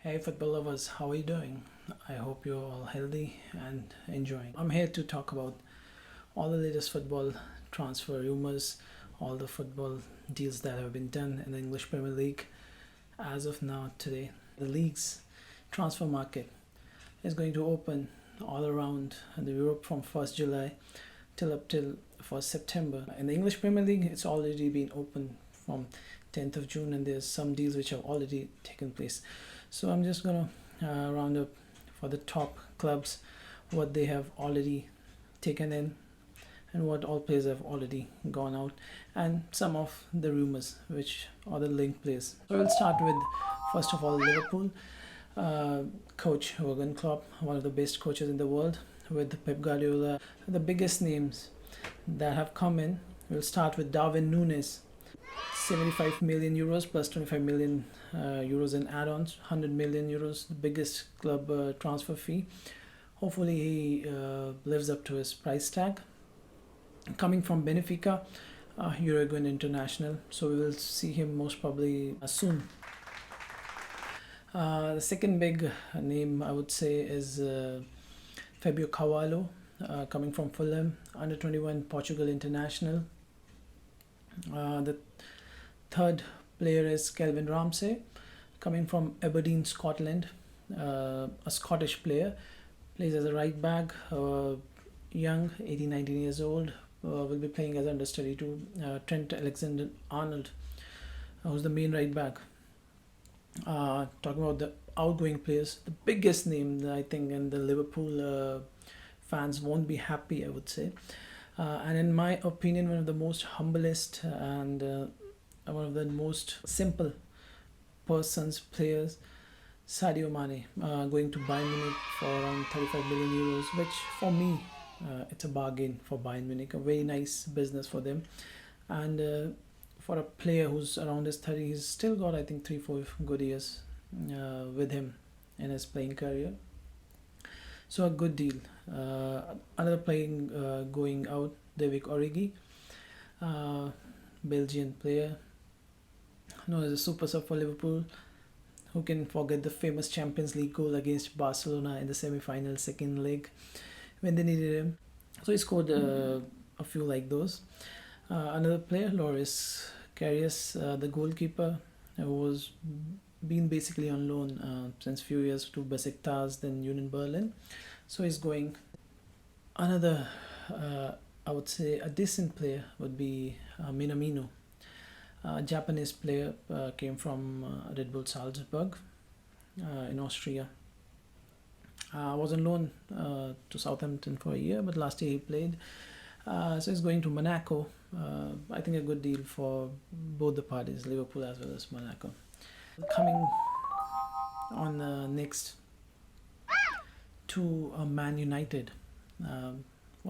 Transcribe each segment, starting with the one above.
Hey football lovers, how are you doing? I hope you're all healthy and enjoying. I'm here to talk about all the latest football transfer rumors, all the football deals that have been done in the English Premier League as of now today. The league's transfer market is going to open all around the Europe from 1st July till 1st September. In the English Premier League, it's already been open from 10th of June, and there's some deals which have already taken place. So I'm just gonna round up for the top clubs what they have already taken in and what all players have already gone out, and some of the rumors which are the link players. So we'll start with first of all Liverpool. Coach Jurgen Klopp, one of the best coaches in the world, with Pep Guardiola. The biggest names that have come in, we'll start with Darwin Núñez. 75 million euros plus 25 million euros in add-ons, 100 million euros, the biggest club transfer fee. Hopefully he lives up to his price tag. Coming from Benfica, Uruguayan international, so we will see him most probably soon. The second big name I would say is Fabio Carvalho, coming from Fulham, under 21 Portugal international. The third player is Kelvin Ramsey, coming from Aberdeen, Scotland, a Scottish player, plays as a right back, young, 18, 19 years old, will be playing as understudy to Trent Alexander-Arnold, who's the main right back. Talking about the outgoing players, the biggest name that I think, and the Liverpool fans won't be happy, I would say. And in my opinion, one of the most humblest and one of the most simple players, Sadio Mane, going to Bayern Munich for around 35 million euros, which for me, it's a bargain for Bayern Munich, a very nice business for them. And for a player who's around his 30, he's still got, I think, 3-4 good years with him in his playing career. So a good deal. Another playing going out, David Origi, Belgian player, known as a super sub for Liverpool. Who can forget the famous Champions League goal against Barcelona in the semi-final second leg when they needed him? So he scored a few like those. Another player, Loris Karius, the goalkeeper, who was been basically on loan since few years to Besiktas, then Union Berlin. So he's going. Another, I would say, a decent player would be Minamino. Japanese player, came from Red Bull Salzburg in Austria. Was on loan to Southampton for a year, but last year he played. So he's going to Monaco. I think a good deal for both the parties, Liverpool as well as Monaco. Coming on next to Man United, one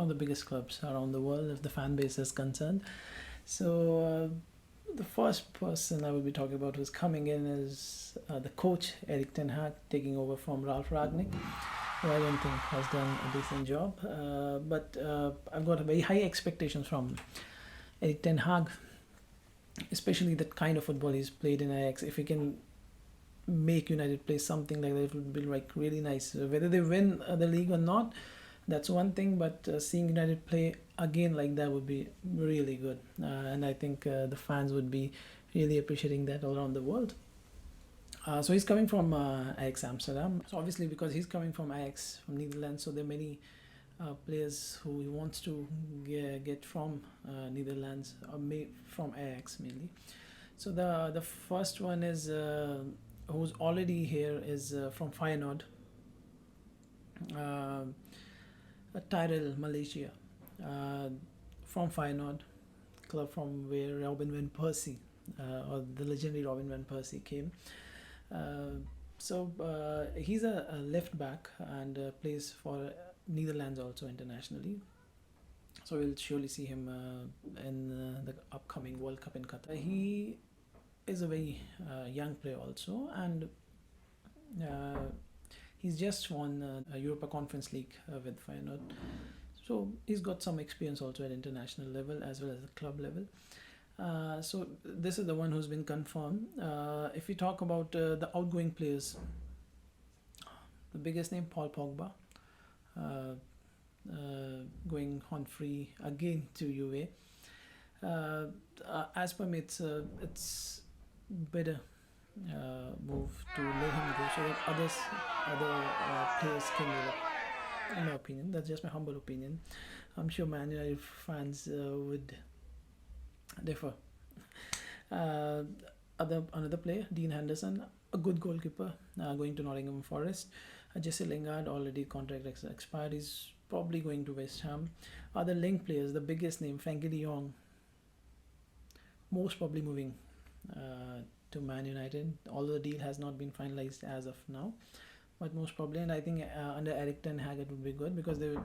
of the biggest clubs around the world if the fan base is concerned. So the first person I will be talking about who's coming in is the coach, Erik ten Hag, taking over from Ralf Ragnick, who I don't think has done a decent job. But I've got very high expectations from Erik ten Hag, especially the kind of football he's played in Ajax. If he can make United play something like that, it would be like really nice. Whether they win the league or not, that's one thing, but seeing United play again like that would be really good. And I think the fans would be really appreciating that all around the world. So he's coming from Ajax Amsterdam. So obviously because he's coming from Ajax, from Netherlands, so there are many players who he wants to get from Netherlands, or from Ajax mainly. So the first one is who's already here is from Feyenoord, Tyrell Malaysia, from Feyenoord, club from where Robin van Persie, or the legendary Robin van Persie came. So he's a left back and plays for Netherlands also internationally. So we'll surely see him in the upcoming World Cup in Qatar. He is a very young player also, and he's just won a Europa Conference League with Feyenoord. So he's got some experience also at international level as well as the club level. So this is the one who's been confirmed. If we talk about the outgoing players, The biggest name, Paul Pogba, uh, going on free again to UA. As per me, it's better move to let him go so that other players can develop. In my opinion, that's just my humble opinion. I'm sure Man United fans would differ. Uh, Another player, Dean Henderson, a good goalkeeper, going to Nottingham Forest. Jesse Lingard already contract expired. He's probably going to West Ham. Other linked players, the biggest name, Frankie De Jong, most probably moving to Man United. Although the deal has not been finalized as of now, but most probably, and I think under Eric Ten Hag it would be good because the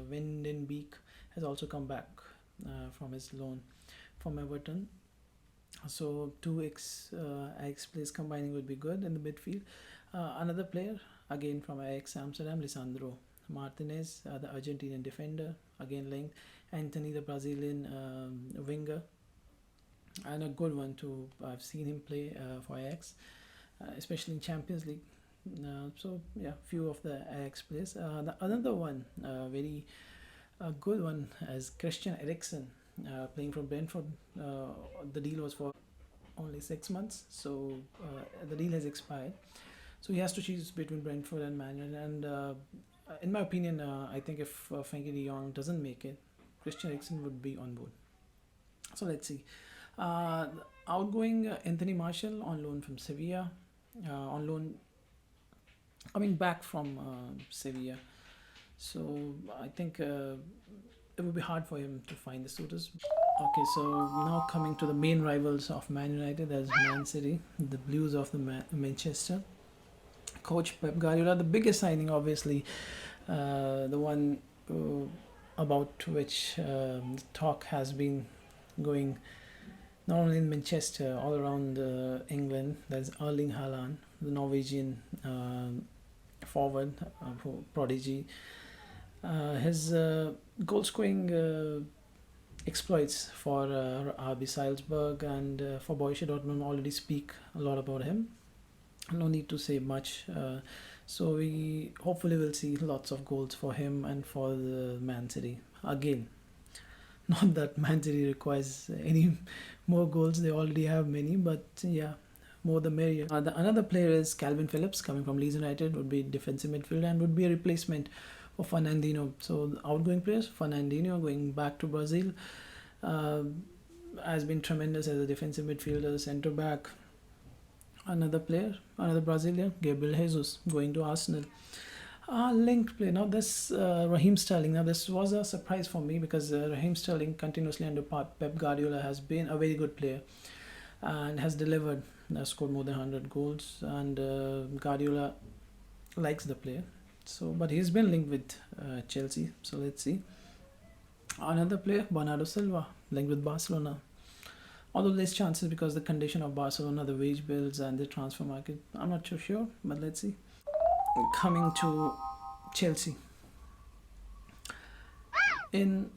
Wind in Beak has also come back from his loan from Everton. So two Ajax players combining would be good in the midfield. Another player again from Ajax Amsterdam, Lisandro Martinez, the Argentinian defender, again linked. Anthony, the Brazilian winger, and a good one too. I've seen him play for Ajax, especially in Champions League. So yeah, few of the Ajax players. Another one, very good one, as Christian Eriksen, playing for Brentford. The deal was for only 6 months, so the deal has expired. So he has to choose between Brentford and Man United. And in my opinion, I think if Frankie De Jong doesn't make it, Christian Eriksen would be on board. So let's see. Outgoing Anthony Martial on loan from Sevilla, on loan coming back from Sevilla. So I think it would be hard for him to find the suitors. Okay, so now coming to the main rivals of Man United, that's Man City, the Blues of the Manchester. Coach Pep Guardiola, the biggest signing, obviously, the one about which talk has been going not only in Manchester, all around England. There's Erling Haaland, the Norwegian forward, prodigy. His goal scoring exploits for RB Salzburg and for Borussia Dortmund already speak a lot about him. No need to say much. So we hopefully will see lots of goals for him and for the Man City again. Not that Man City requires any more goals; they already have many. But yeah, more the merrier. Another player is Calvin Phillips, coming from Leeds United, would be defensive midfielder and would be a replacement for Fernandinho. So the outgoing players, Fernandinho going back to Brazil, has been tremendous as a defensive midfielder, centre back. Another player, another Brazilian, Gabriel Jesus, going to Arsenal. Linked play. Now this Raheem Sterling. Now this was a surprise for me because Raheem Sterling continuously under Pep Guardiola has been a very good player and has delivered, scored more than 100 goals, and Guardiola likes the player. So, but he's been linked with Chelsea. So let's see. Another player, Bernardo Silva, linked with Barcelona. Although there's chances because the condition of Barcelona, the wage bills and the transfer market, I'm not too sure, but let's see. Coming to Chelsea. In,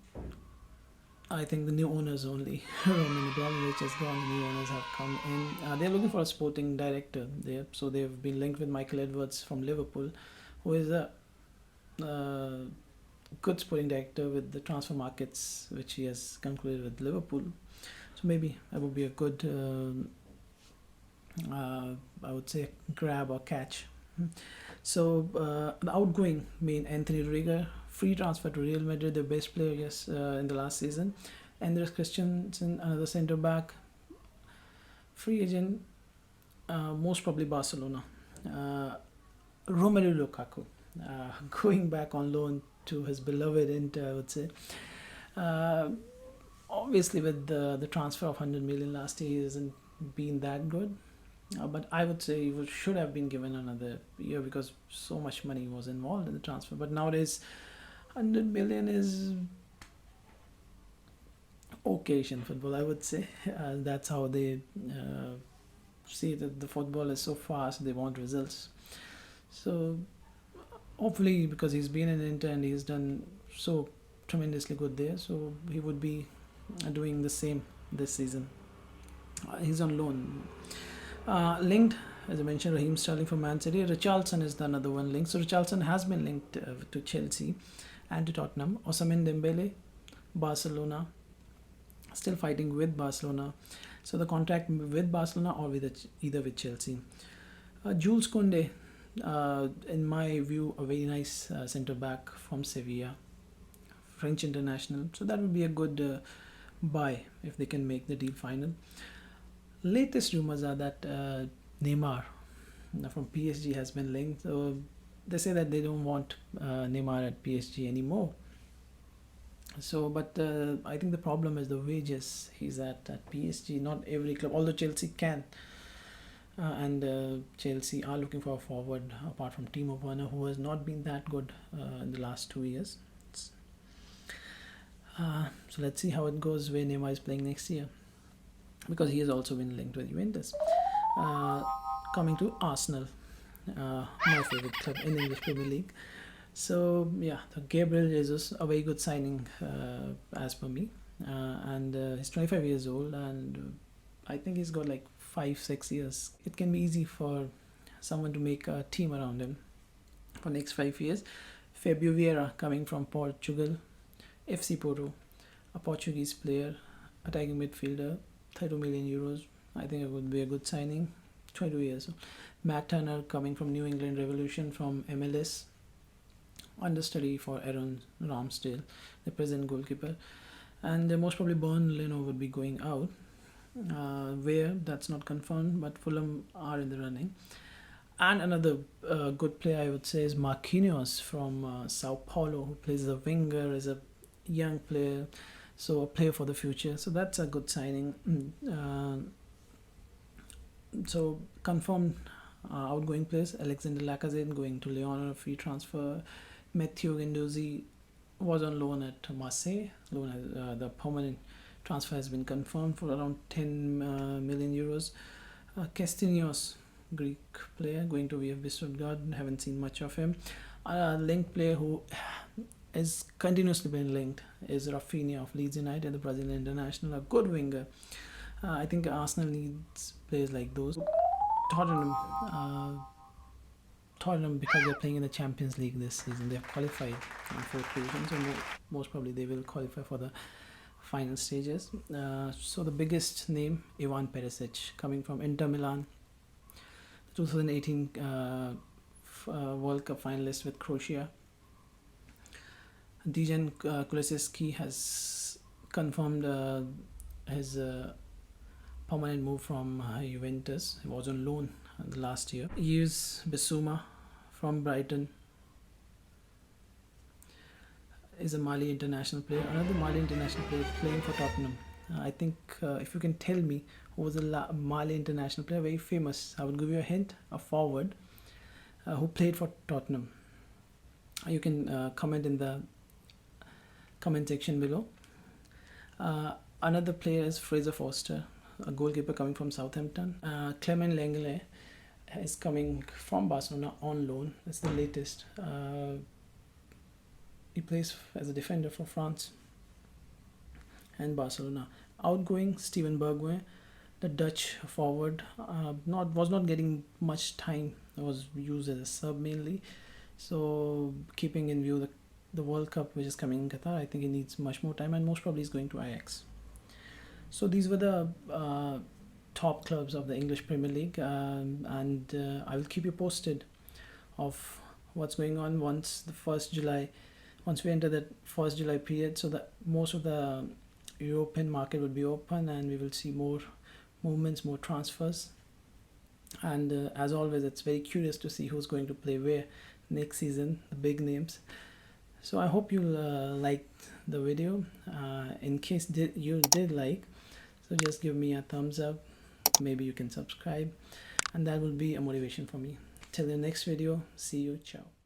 I think, the new owners only. Roman Abramovich has gone, the new owners have come in. They're looking for a sporting director there. So they've been linked with Michael Edwards from Liverpool, who is a good sporting director with the transfer markets, which he has concluded with Liverpool. So maybe that would be a good, I would say, grab or catch. So the outgoing main Anthony Rudiger, free transfer to Real Madrid, the best player, yes, in the last season. Andres Christensen, another centre back, free agent, most probably Barcelona. Romelu Lukaku, going back on loan to his beloved Inter, I would say. Obviously, with the transfer of 100 million last year, he hasn't been that good. But I would say he should have been given another year because so much money was involved in the transfer. But nowadays, 100 million is okay Asian football, I would say. That's how they see that the football is so fast, they want results. So hopefully, because he's been in Inter and he's done so tremendously good there, so he would be doing the same this season. He's on loan. Linked as I mentioned, Raheem Sterling for Man City. Richarlison is the another one linked. So Richarlison has been linked to Chelsea and to Tottenham. Osimhen Dembele, Barcelona, still fighting with Barcelona. So the contract with Barcelona or with either with Chelsea. Jules Koundé, in my view, a very nice centre back from Sevilla, French international. So that would be a good buy if they can make the deal final. Latest rumors are that Neymar from PSG has been linked. So they say that they don't want Neymar at PSG anymore. So, but I think the problem is the wages he's at PSG. Not every club, although Chelsea can. And Chelsea are looking for a forward apart from Timo Werner, who has not been that good in the last 2 years. So let's see how it goes where Neymar is playing next year, because he has also been linked with Juventus. Coming to Arsenal, my favorite club in English Premier League. So yeah, the Gabriel Jesus, a very good signing as per me, and he's 25 years old, and I think he's got like 5-6 years. It can be easy for someone to make a team around him for next 5 years. Fabio Vieira coming from Portugal, FC Porto, a Portuguese player, attacking midfielder, 32 million euros. I think it would be a good signing. 22 years. Matt Turner coming from New England Revolution from MLS, understudy for Aaron Ramsdale, the present goalkeeper. And most probably Bern Leno would be going out. Where, that's not confirmed, but Fulham are in the running. And another good player I would say is Marquinhos from Sao Paulo, who plays as a winger, is a young player, so a player for the future. So that's a good signing. So confirmed outgoing players: Alexander Lacazette going to Lyon on a free transfer. Matteo Guendouzi was on loan at Marseille. The permanent transfer has been confirmed for around 10 million euros. Castaignos, Greek player, going to Yves Bissouma. Haven't seen much of him. A linked player who is continuously been linked is Rafinha of Leeds United, the Brazilian international, a good winger. I think Arsenal needs players like those. Tottenham, because they're playing in the Champions League this season, they have qualified in 4th position, so most probably they will qualify for the final stages. So the biggest name, Ivan Perisic, coming from Inter Milan, 2018 World Cup finalist with Croatia. Dejan Kulusevski has confirmed his permanent move from Juventus. He was on loan last year. Yves Bissouma from Brighton is a Mali international player. Another Mali international player playing for Tottenham. I think if you can tell me who was a Mali international player, very famous, I will give you a hint, a forward who played for Tottenham. You can comment in the comment section below. Another player is Fraser Forster, a goalkeeper coming from Southampton. Clement Lenglet is coming from Barcelona on loan. That's the latest. He plays as a defender for France and Barcelona. Outgoing Steven Bergwijn, the Dutch forward, was not getting much time. Was used as a sub mainly. So keeping in view the World Cup which is coming in Qatar, I think he needs much more time, and most probably he's going to Ajax. So these were the top clubs of the English Premier League, and I will keep you posted of what's going on once we enter that 1st July period, so that most of the European market will be open and we will see more movements, more transfers. And as always, it's very curious to see who's going to play where next season, the big names. So I hope you'll like the video. In case you did like, so just give me a thumbs up. Maybe you can subscribe, and that will be a motivation for me. Till the next video, see you, ciao.